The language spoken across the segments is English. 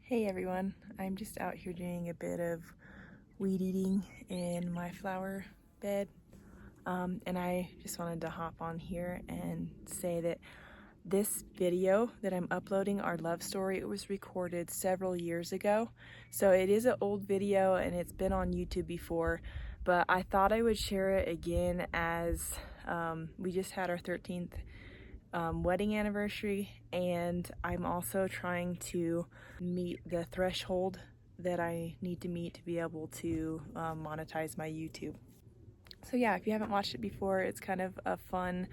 Hey everyone, I'm just out here doing a bit of weed eating in my flower bed, and I just wanted to hop on here and say that this video that I'm uploading, our love story, it was recorded several years ago, so it is an old video and it's been on YouTube before, but I thought I would share it again as we just had our 13th wedding anniversary, and I'm also trying to meet the threshold that I need to meet to be able to monetize my YouTube. So yeah, if you haven't watched it before, it's kind of a fun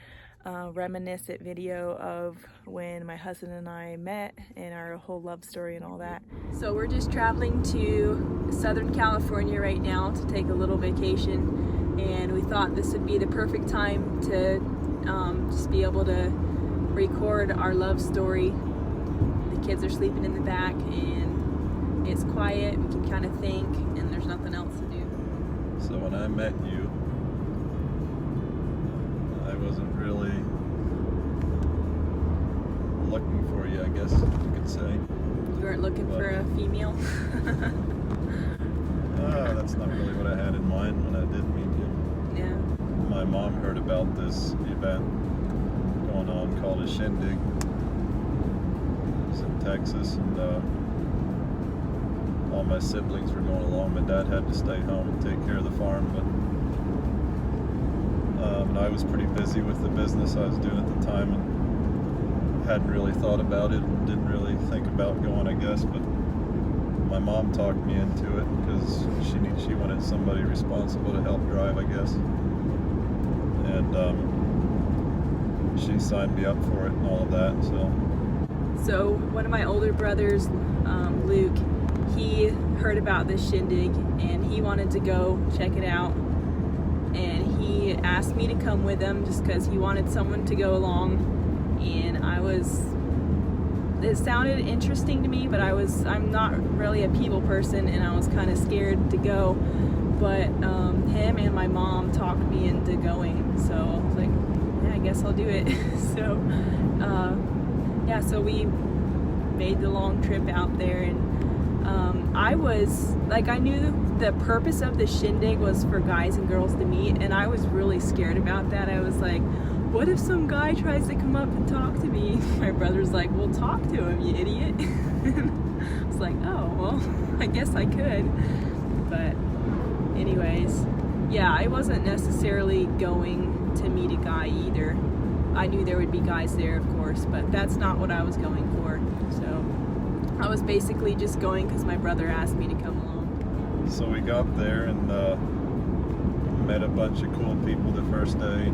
reminiscent video of when my husband and I met and our whole love story and all that. So we're just traveling to Southern California right now to take a little vacation, and we thought this would be the perfect time to just be able to record our love story. The kids are sleeping in the back and it's quiet, we can kind of think, and there's nothing else to do. So when I met you, I wasn't really looking for you, I guess you could say. You weren't looking for a female? That's not really what I had in mind when I did meet you. Yeah. My mom heard about this event going on called a shindig. It's in Texas, and all my siblings were going along. My dad had to stay home and take care of the farm, but and I was pretty busy with the business I was doing at the time and hadn't really thought about it and didn't really think about going, I guess, but my mom talked me into it because she wanted somebody responsible to help drive, I guess, and she signed me up for it and all of that. So one of my older brothers, Luke, he heard about this shindig and he wanted to go check it out, and he asked me to come with him just because he wanted someone to go along, and it sounded interesting to me, but I'm not really a people person and I was kind of scared to go, but him and my mom talked me into going, so I was like, yeah, I guess I'll do it. So we made the long trip out there, and I knew the purpose of the shindig was for guys and girls to meet, and I was really scared about that. I was like, what if some guy tries to come up and talk to me? My brother's like, well, talk to him, you idiot. I was like, oh, well, I guess I could. But anyways, yeah, I wasn't necessarily going to meet a guy either. I knew there would be guys there, of course, but that's not what I was going for. So I was basically just going because my brother asked me to come along. So we got there and met a bunch of cool people the first day.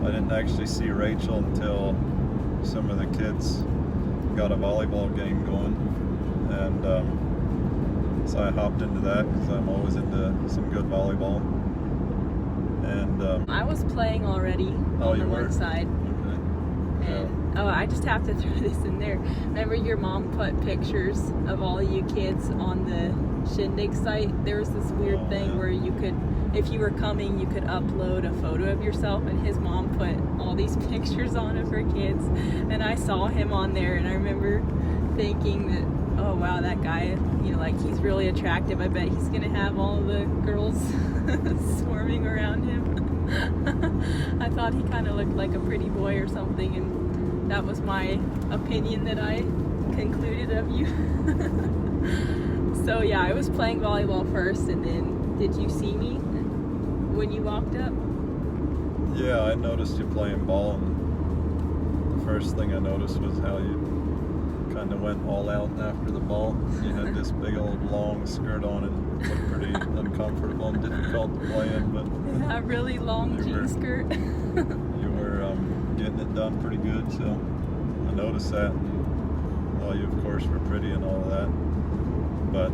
I didn't actually see Rachel until some of the kids got a volleyball game going, and so I hopped into that because I'm always into some good volleyball. And I was playing already on the one side. Okay. And I just have to throw this in there. Remember your mom put pictures of all you kids on the shindig site? There was this weird thing where you could, if you were coming, you could upload a photo of yourself, and his mom put all these pictures on of her kids, and I saw him on there, and I remember thinking that, oh wow, that guy, he's really attractive. I bet he's gonna have all the girls swarming around him. I thought he kind of looked like a pretty boy or something, and that was my opinion that I concluded of you. So yeah, I was playing volleyball first, and then did you see me when you walked up? Yeah, I noticed you playing ball, and the first thing I noticed was how you kind of went all out after the ball. You had this big old long skirt on and looked pretty uncomfortable and difficult to play in, but yeah, really long jean skirt. You were getting it done pretty good, so I noticed that. And, well, you of course were pretty and all of that, but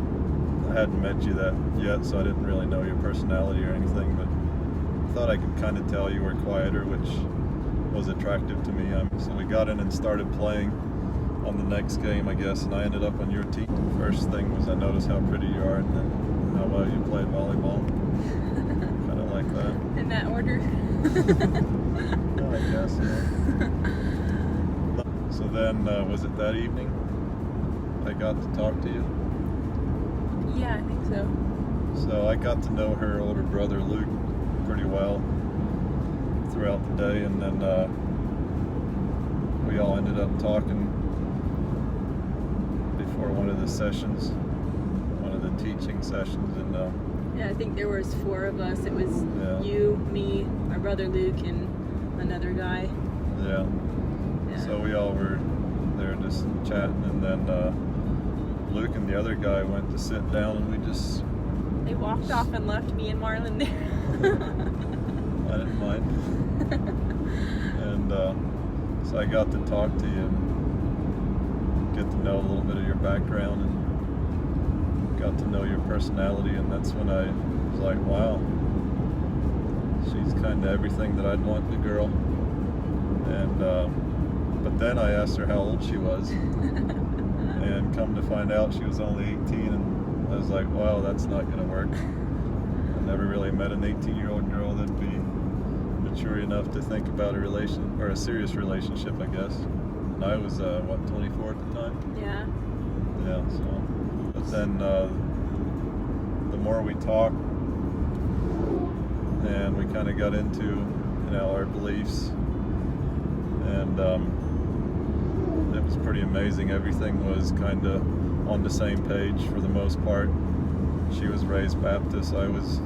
I hadn't met you that yet, so I didn't really know your personality or anything, but I thought I could kind of tell you were quieter, which was attractive to me. So we got in and started playing on the next game, I guess, and I ended up on your team. First thing was I noticed how pretty you are, and then how well you played volleyball. Kind of like that. In that order? I guess, yeah. So then, was it that evening? I got to talk to you. Yeah, I think so. So I got to know her older brother Luke pretty well throughout the day, and then we all ended up talking before one of the sessions, one of the teaching sessions, and yeah, I think there was 4 of us. It was you, me, my brother Luke, and another guy. Yeah. So we all were there just chatting, and then Luke and the other guy went to sit down, and they walked off and left me and Marlon there. I didn't mind. And so I got to talk to you and get to know a little bit of your background, and got to know your personality, and that's when I was like, wow, she's kind of everything that I'd want in a girl. And but then I asked her how old she was, and come to find out she was only 18, and I was like, wow, that's not going to work. I never really met an 18-year-old girl that'd be mature enough to think about a serious relationship, I guess. And I was 24 at the time. Yeah. Yeah. So, but then the more we talked, and we kind of got into our beliefs, and it was pretty amazing. Everything was kind of on the same page for the most part. She was raised Baptist, I was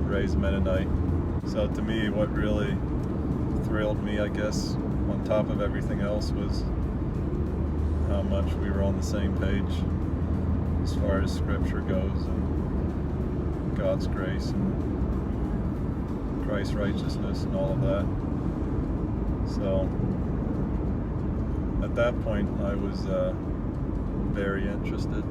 raised Mennonite. So to me, what really thrilled me, I guess, on top of everything else, was how much we were on the same page as far as Scripture goes, and God's grace and Christ's righteousness and all of that. So at that point, I was very interested.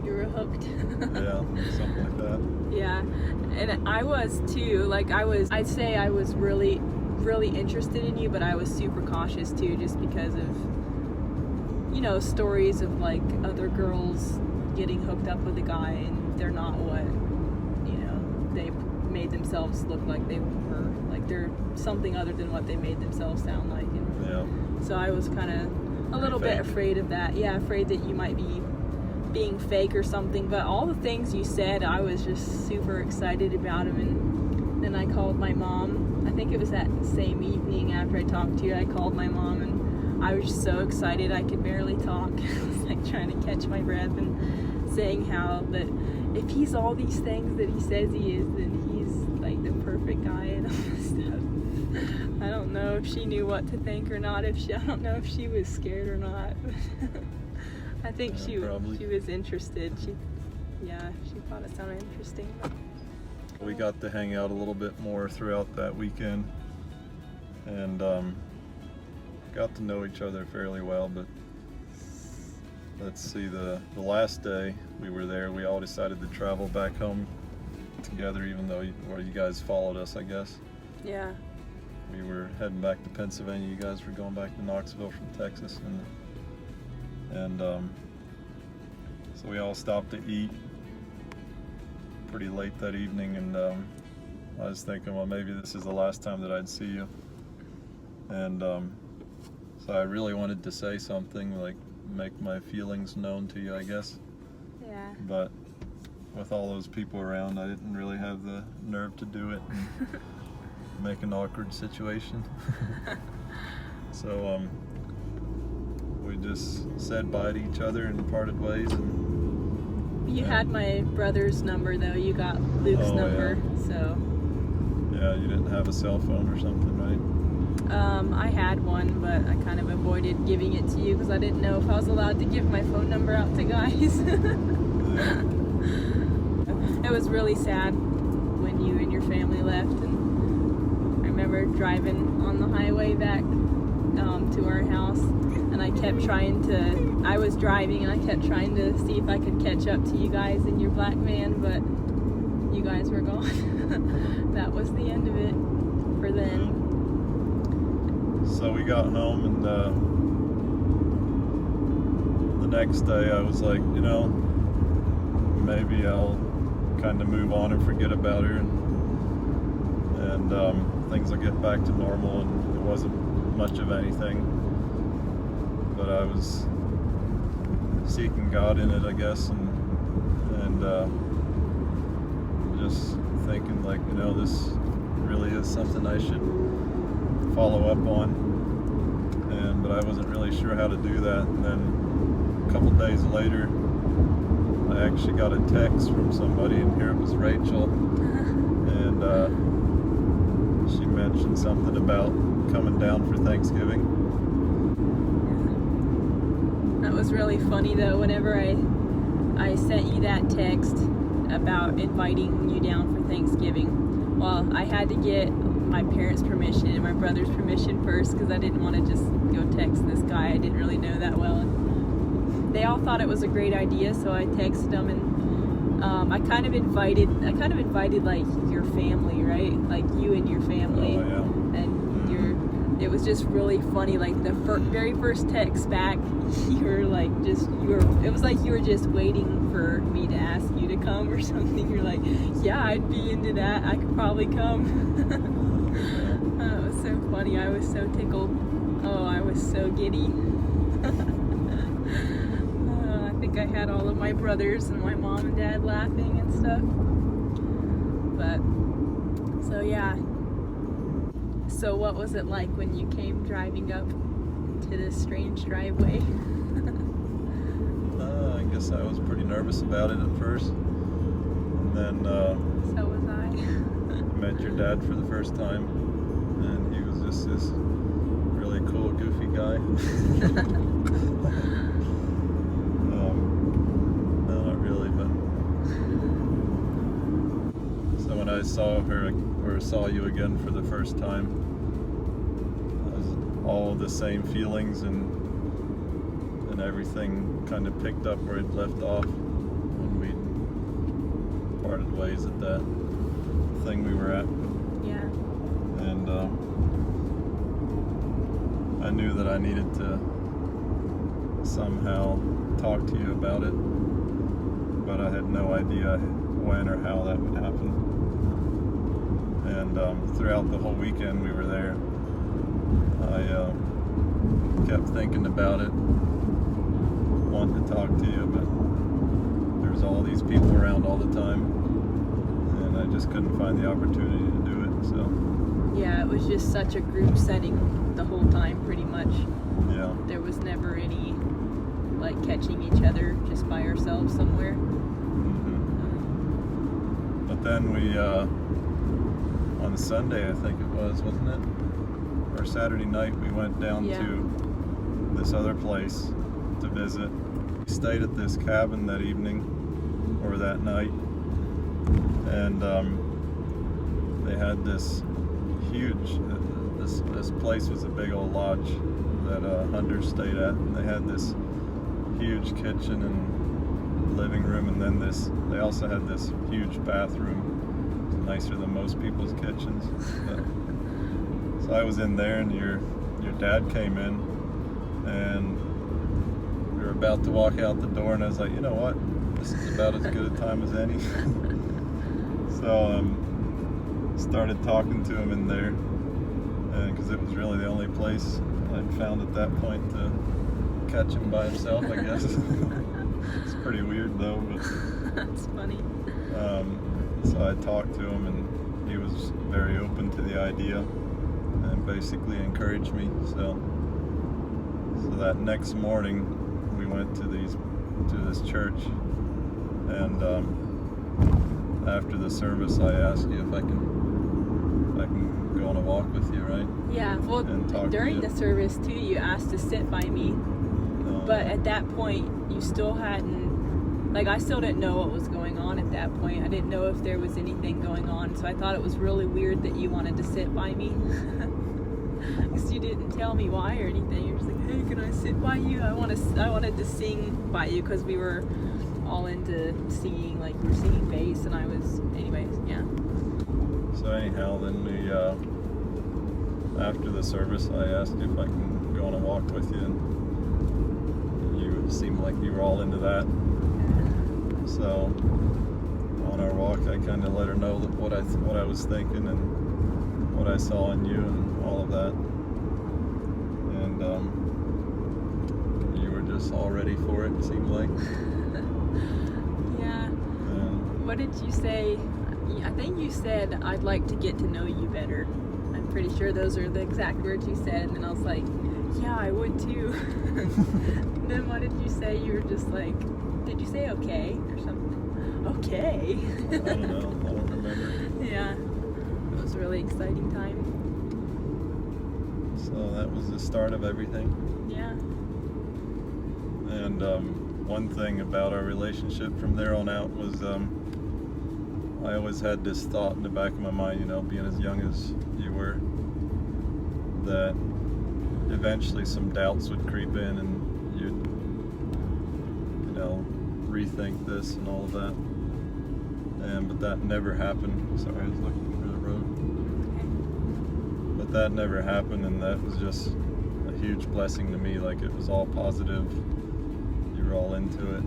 You were hooked. Yeah, something like that. Yeah, and I was too. Like I'd say I was really, really interested in you, but I was super cautious too, just because of, stories of like other girls getting hooked up with a guy and they're not what, they made themselves look like they were. Like they're something other than what they made themselves sound like. And yeah. So I was kind of a little bit afraid of that. Yeah, afraid that you might be being fake or something. But all the things you said, I was just super excited about them. And then I called my mom. I think it was that same evening after I talked to you, I called my mom, and I was just so excited I could barely talk. I was like trying to catch my breath and saying how that if he's all these things that he says he is, then he's like the perfect guy and all this stuff. I don't know if she knew what to think or not. I don't know if she was scared or not. I think she was interested. She thought it sounded interesting. We got to hang out a little bit more throughout that weekend, and got to know each other fairly well. But let's see, the last day we were there, we all decided to travel back home together, even though you guys followed us, I guess. Yeah. We were heading back to Pennsylvania. You guys were going back to Knoxville from Texas, and so we all stopped to eat pretty late that evening, and I was thinking, well, maybe this is the last time that I'd see you, and so I really wanted to say something, like make my feelings known to you, I guess. Yeah. But with all those people around, I didn't really have the nerve to do it and make an awkward situation. So we just said bye to each other and parted ways. And you had my brother's number though. You got Luke's number, yeah. So. Yeah, you didn't have a cell phone or something, right? I had one, but I kind of avoided giving it to you because I didn't know if I was allowed to give my phone number out to guys. Yeah. It was really sad when you and your family left, and I remember driving on the highway back to our house, and I was driving and I kept trying to see if I could catch up to you guys in your black van, but you guys were gone. That was the end of it for then. So we got home, and the next day I was like, maybe I'll kind of move on and forget about her, and things will get back to normal, and it wasn't much of anything. But I was seeking God in it, I guess, and just thinking like, this really is something I should follow up on, but I wasn't really sure how to do that. And then a couple days later, I actually got a text from somebody, and here it was Rachel, and she mentioned something about coming down for Thanksgiving. That was really funny though, whenever I sent you that text about inviting you down for Thanksgiving. Well, I had to get my parents' permission and my brother's permission first, because I didn't want to just go text this guy I didn't really know that well. And they all thought it was a great idea, so I texted them, and I kind of invited like your family, right? Like you and your family. Oh, yeah. And it was just really funny. Like the very first text back, it was like you were just waiting for me to ask you to come or something. You're like, yeah, I'd be into that. I could probably come. It was so funny. I was so tickled. Oh, I was so giddy. I think I had all of my brothers and my mom and dad laughing and stuff. But, so yeah. So what was it like when you came driving up to this strange driveway? I guess I was pretty nervous about it at first. And then So was I. met your dad for the first time, and he was just this really cool, goofy guy. No, not really, but so when I saw you again for the first time, it was all the same feelings, and everything kind of picked up where it left off when we parted ways at that thing we were at. Yeah. And I knew that I needed to somehow talk to you about it, but I had no idea when or how that would happen. And throughout the whole weekend we were there, I kept thinking about it, wanting to talk to you, but there's all these people around all the time, and I just couldn't find the opportunity to do it. So Yeah, it was just such a group setting the whole time, pretty much. yeah. There was never any like catching each other just by ourselves somewhere. Mm-hmm. But then we on Sunday, I think it was, wasn't it? Or Saturday night, we went down to this other place to visit. We stayed at this cabin that evening, or that night, and they had this huge, this place was a big old lodge that hunters stayed at, and they had this huge kitchen and living room, and then they also had this huge bathroom, nicer than most people's kitchens. So I was in there, and your dad came in, and we were about to walk out the door, and I was like, you know what, this is about as good a time as any. So started talking to him in there, because it was really the only place I'd found at that point to catch him by himself, I guess. It's pretty weird though, but That's funny. so I talked to him, and he was very open to the idea and basically encouraged me. So that next morning we went to this church, and after the service I asked you if I can go on a walk with you, right? Yeah, well, And talk to during you. the service too, you asked to sit by me, but at that point, you still hadn't, like, I still didn't know what was going on at that point. I didn't know if there was anything going on, so I thought it was really weird that you wanted to sit by me. Because you didn't tell me why or anything. You're just like, hey, can I sit by you? I wanted to sing by you, because we were all into singing, like, we were singing bass, and I was, anyways, yeah. So anyhow, then we, after the service, I asked you if I can go on a walk with you, and you seemed like you were all into that. So on our walk, I kind of let her know that what I was thinking and what I saw in you and all of that. And you were just all ready for it seemed like. Yeah. What did you say? I think you said, I'd like to get to know you better. I'm pretty sure those are the exact words you said. And then I was like, yeah, I would too. Then what did you say? You were just like, did you say okay or something? Okay. I don't know. I don't remember. Yeah. It was a really exciting time. So that was the start of everything. Yeah. And one thing about our relationship from there on out was I always had this thought in the back of my mind, you know, being as young as you were, that eventually some doubts would creep in and you'd, you know, rethink this and all of that. But that never happened. Sorry, I was looking for the road. But that never happened, and that was just a huge blessing to me. Like, it was all positive. You were all into it.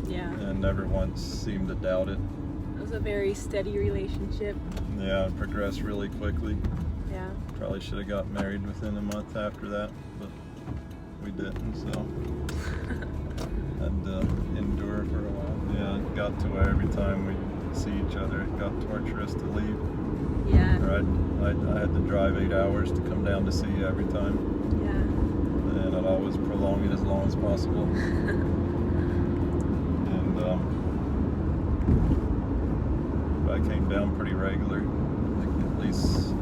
Yeah. And never once seemed to doubt it. It was a very steady relationship. Yeah, it progressed really quickly. Yeah. Probably should have got married within a month after that, but we didn't, so had to endure for a while. Yeah, it got to where every time we see each other, it got torturous to leave. Yeah. Or I had to drive 8 hours to come down to see you every time. Yeah. And I'd always prolong it as long as possible. And I came down pretty regular, like at least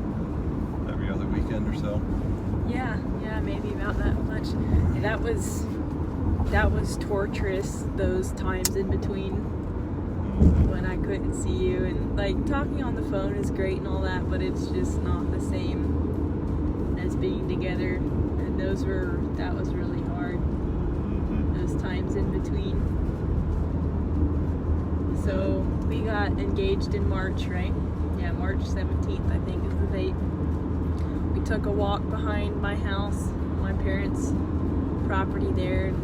every other weekend or so. Yeah, maybe about that much. That was torturous, those times in between when I couldn't see you. And like, talking on the phone is great and all that, but it's just not the same as being together. And that was really hard, those times in between. So we got engaged in March, right? Yeah, March 17th, I think is the date. We took a walk behind my house, my parents' property there, and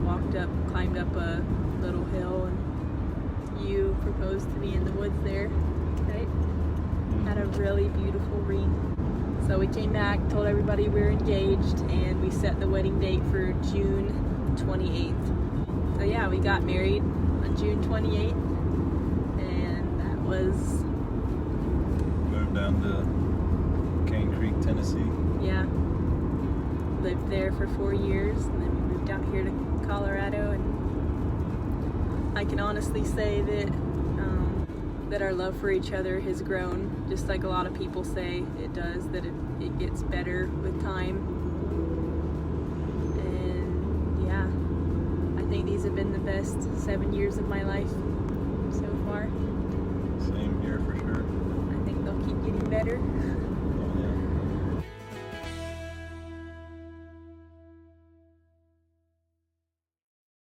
climbed up a little hill, and you proposed to me in the woods there, right? Had a really beautiful ring. So we came back, told everybody we were engaged, and we set the wedding date for June 28th. So yeah, we got married on June 28th, and that was... Moved down to Cane Creek, Tennessee. Yeah. Lived there for 4 years, and then we moved out here to Colorado, and I can honestly say that that our love for each other has grown, just like a lot of people say it does, that it gets better with time. And yeah, I think these have been the best 7 years of my life so far. Same here for sure. I think they'll keep getting better.